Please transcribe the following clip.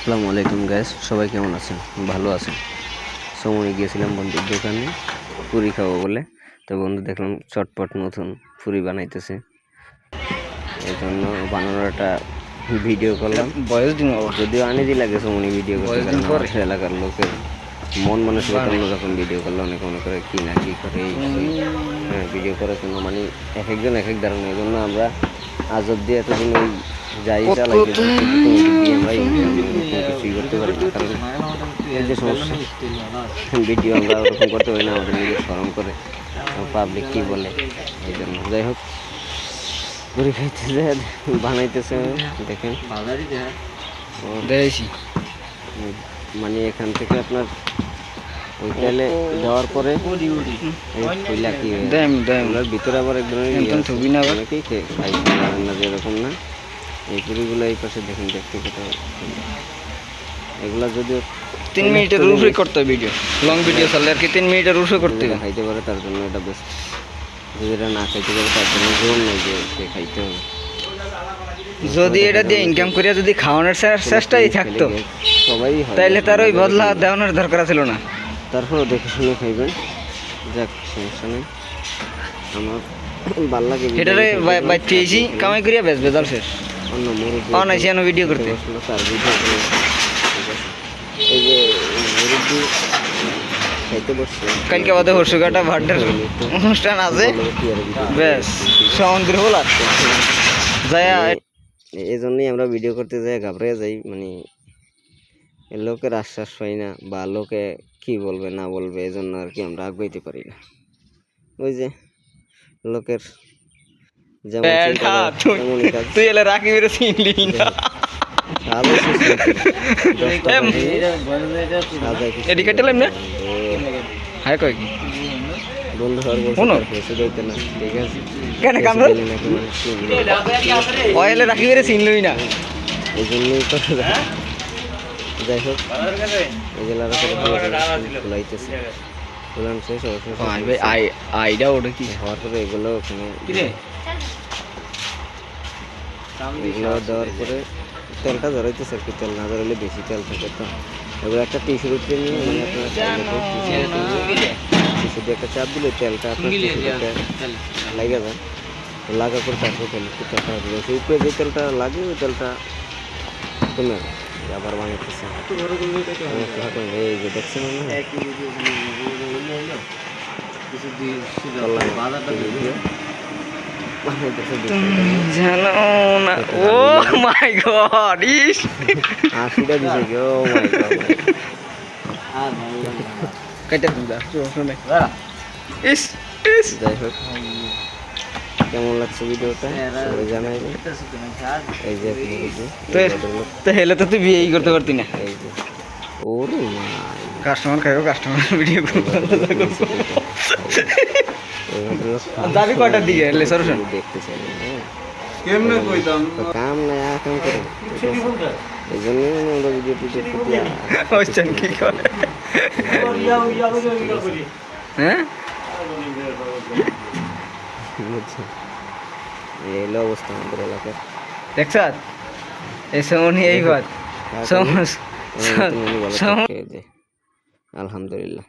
আসসালামু আলাইকুম গাইস, সবাই কেমন আছেন? ভালো আছেন? সময় গিয়েছিলাম বন্ধুর দোকানে পুরি খাবো বলে। তো বন্ধু দেখলাম চটপট নতুন পুরি বানাইতেছে, এই জন্য বানানোর একটা ভিডিও করলাম। যদিও আনিজি লাগে সময় ভিডিও করতে, কারণ আমাদের এলাকার লোকের মন মানসিকতা অন্যরকম। ভিডিও করলে অনেকে মনে করে কি না কি করে ভিডিও করার জন্য, মানে এক একজন এক এক ধরনের। এই জন্য আমরা আজ অব্দি এতদিন ওই যাই চালাইতে দিয়ে আমরা কিছুই করতে পারি না, কারণ এই যে সমস্যা ভিডিও আমরা ওরকম করতে পারি না, আমাদের নিজের শরম করে পাবলিক কী বলে। এই জন্য যাই হোক পুরি খাইতেছে, বানাইতেছে দেখেন। মানে এখান থেকে আপনার ওই তেলে দেওয়ার পরে ভিতরে আবার এক ধরনের অনেকেই খাই না, যেরকম না। এই পুরিগুলো এই পাশে দেখেন, দেখতে কত এগুলা যদিও 3 মিনিটের উপরে করতে হবে ভিডিও, লং ভিডিও চাললে আর কি 3 মিনিটের উপরে করতে হবে। খাইতে পারে তার জন্য এটা বেস্ট, যদি এটা না খাইতে পারে তার জন্য জোর নেই যে সে খাইতে হবে। যদি এটা দিয়ে ইনকাম করিয়া যদি খাওয়ানোর চেষ্টাই থাকতো সবাই, তাইলে তার ওই বদলা দেওয়ানোর দরকার ছিল না। তারপরেও দেখে শুনে খাইবেন, যাক সমস্যা নেই। আমার ভাল লাগে এটারে বাইতেছি কামাই করিয়া বেচবে দল শেষ অন্য মুরব্বী অনাইছি ভিডিও করতে তার ভিডিও। এই যে মুরব্বী খাইতে বসছে, কালকে আমাদের হর্ষকাটা ভাড্ডার অনুষ্ঠান আছে, বেশ সমুদ্র বলা যাই। এই জন্যই আমরা ভিডিও করতে যাই ঘাবড়ে যাই, মানে লোকের আশ্বাস পাই না, বা লোকে কি বলবে না বলবে, এই জন্য আর কি আমরা আগাইতে পারি না। ওই যে লোকের তুই এলে রাখি বেরো চিনলি না, এদিকে টেলাম না হায় কয় কি বন্ধু হওয়ার বলতে না, ঠিক আছে কেন কাম অয়েলে রাখি বেরো চিনলই না, এই জন্যই তো। যাই হোক খোলাইতেছে, খোলান শেষ আইডা ওটা কি হওয়ার পরে এগুলো ওখানে এগুলো দেওয়ার পরে তেলটা ধরাইতেছে আর কি। তেল না ধরাইলে বেশি তেল থাকে, তো এগুলো একটা টিস্যুর উপরে নিয়ে, মানে আপনার টিস্যু দিয়ে একটা চাপ দিলে তেলটা আপনার লাগে যায়, লাগা করে তারপর তেল তেলটা হচ্ছে উপরে যে তেলটা লাগে ওই তেলটা কমে আবার বানাইতেছে। এই যে দেখছেন জানো না, ও মাই গড, ইস হাসিটা দিছে কি, ও মাই গড। কেটে দিলা শুনে ইস ইস। যাই হোক কেমন লাগছে ভিডিওটা সবাই জানাইবেন। এই যে তো হেলে তো তুই বিয়ে করতে পারতি না। এই যে ওরে কাস্টমার খাইও, কাস্টমার ভিডিও যাবি কয়টার দিকে এলে সরুন দেখতে চাই কেমনে কইতাম কাম নাই কাম করে, এই জন্যই আমরা ভিডিও কোশ্চেন কি করে হ্যাঁ এই হলো অবস্থা আমাদের এলাকার। দেখছ এসে উনি এই বাদ আলহামদুলিল্লাহ।